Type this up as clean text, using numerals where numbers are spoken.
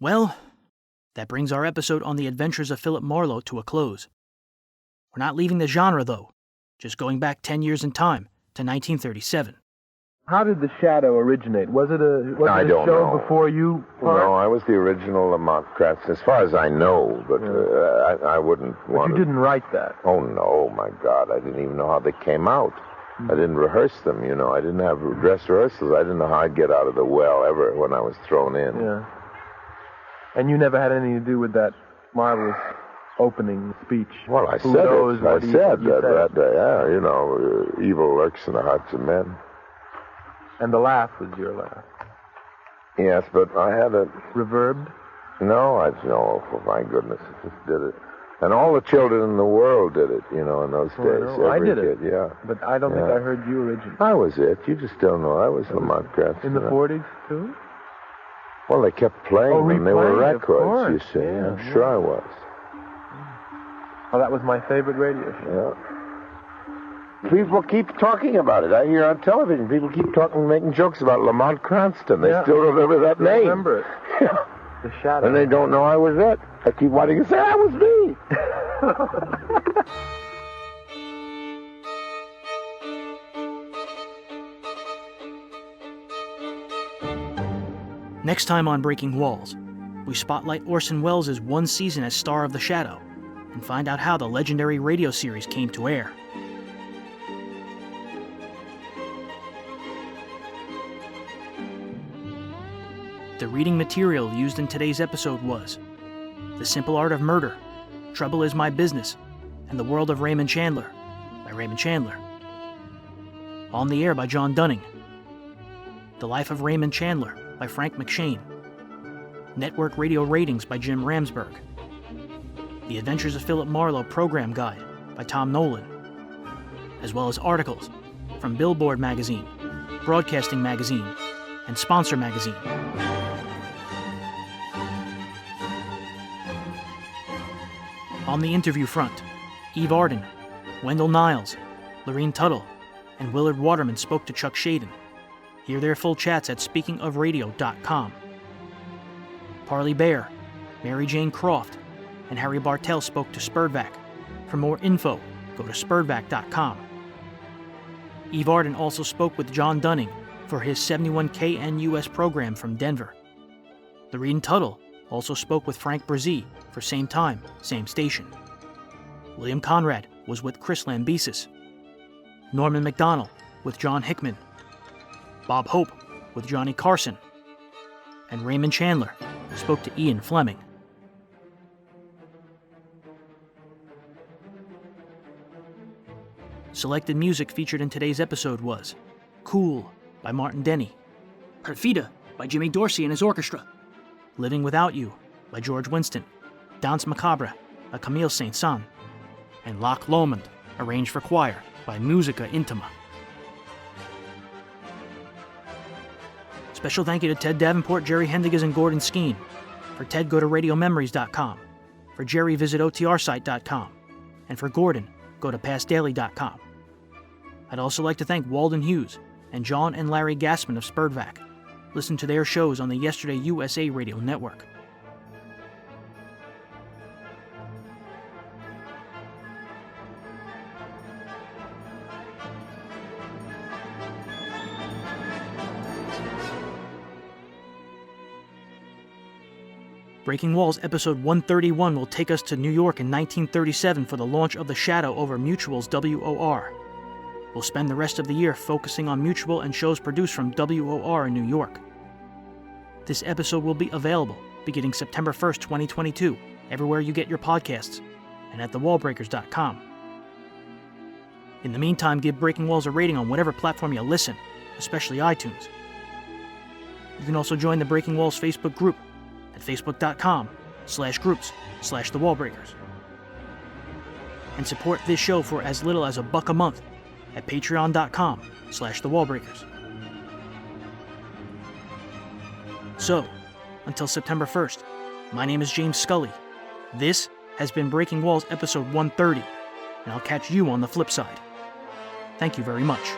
Well, that brings our episode on the Adventures of Philip Marlowe to a close. We're not leaving the genre, though, just going back 10 years in time to 1937. How did The Shadow originate? Was it a show know. Before you? No, I was the original Lamont Kratz, as far as I know, but I wouldn't want to. But you didn't write that? Oh, no, my God. I didn't even know how they came out. I didn't rehearse them, you know. I didn't have dress rehearsals. I didn't know how I'd get out of the well ever when I was thrown in. Yeah. And you never had anything to do with that marvelous opening speech? Well, I said that day. Yeah, you know, evil lurks in the hearts of men. And the laugh was your laugh? Yes, but I had a... Reverbed? No, for my goodness, I just did it. And all the children in the world did it, you know, in those days. No, I did it. Yeah. But I don't think I heard you originally. I was it. You just don't know. I was Lamont Kratz. In the 40s, too? Well, they kept playing them. They were records, you see. Yeah, I'm sure I was. Well, that was my favorite radio show. Yeah. People keep talking about it. I hear on television, people keep talking, making jokes about Lamont Cranston. They still remember that name. I remember it. Yeah. The Shadow. And they don't know I was it. I keep wanting to say, that was me. Next time on Breaking Walls, we spotlight Orson Welles' one season as star of The Shadow and find out how the legendary radio series came to air. The reading material used in today's episode was The Simple Art of Murder, Trouble Is My Business, and The World of Raymond Chandler by Raymond Chandler. On the Air by John Dunning. The Life of Raymond Chandler by Frank McShane. Network Radio Ratings by Jim Ramsberg. The Adventures of Philip Marlowe Program Guide by Tom Nolan. As well as articles from Billboard Magazine, Broadcasting Magazine, and Sponsor Magazine. On the interview front, Eve Arden, Wendell Niles, Lorene Tuttle, and Willard Waterman spoke to Chuck Shaden. Hear their full chats at speakingofradio.com. Parley Bear, Mary Jane Croft, and Harry Bartell spoke to Spurdvac. For more info, go to spurdvac.com. Eve Arden also spoke with John Dunning for his 71KNUS program from Denver. Lorene Tuttle also spoke with Frank Brzee for Same Time, Same Station. William Conrad was with Chris Lambesis. Norman MacDonald with John Hickman. Bob Hope with Johnny Carson. And Raymond Chandler spoke to Ian Fleming. Selected music featured in today's episode was Cool by Martin Denny, Perfida by Jimmy Dorsey and his orchestra, Living Without You by George Winston, Danse Macabre by Camille Saint-Saëns, and Loch Lomond, arranged for choir by Musica Intima. Special thank you to Ted Davenport, Jerry Hendigas, and Gordon Skeen. For Ted, go to radiomemories.com. For Jerry, visit otrsite.com. And for Gordon, go to pastdaily.com. I'd also like to thank Walden Hughes and John and Larry Gassman of Spurdvac. Listen to their shows on the Yesterday USA Radio Network. Breaking Walls episode 131 will take us to New York in 1937 for the launch of The Shadow over Mutual's WOR. We'll spend the rest of the year focusing on Mutual and shows produced from WOR in New York. This episode will be available beginning September 1st, 2022, everywhere you get your podcasts, and at thewallbreakers.com. In the meantime, give Breaking Walls a rating on whatever platform you listen, especially iTunes. You can also join the Breaking Walls Facebook group at facebook.com/groups/thewallbreakers. And support this show for as little as $1 a month at patreon.com/thewallbreakers. So, until September 1st, my name is James Scully. This has been Breaking Walls episode 130, and I'll catch you on the flip side. Thank you very much.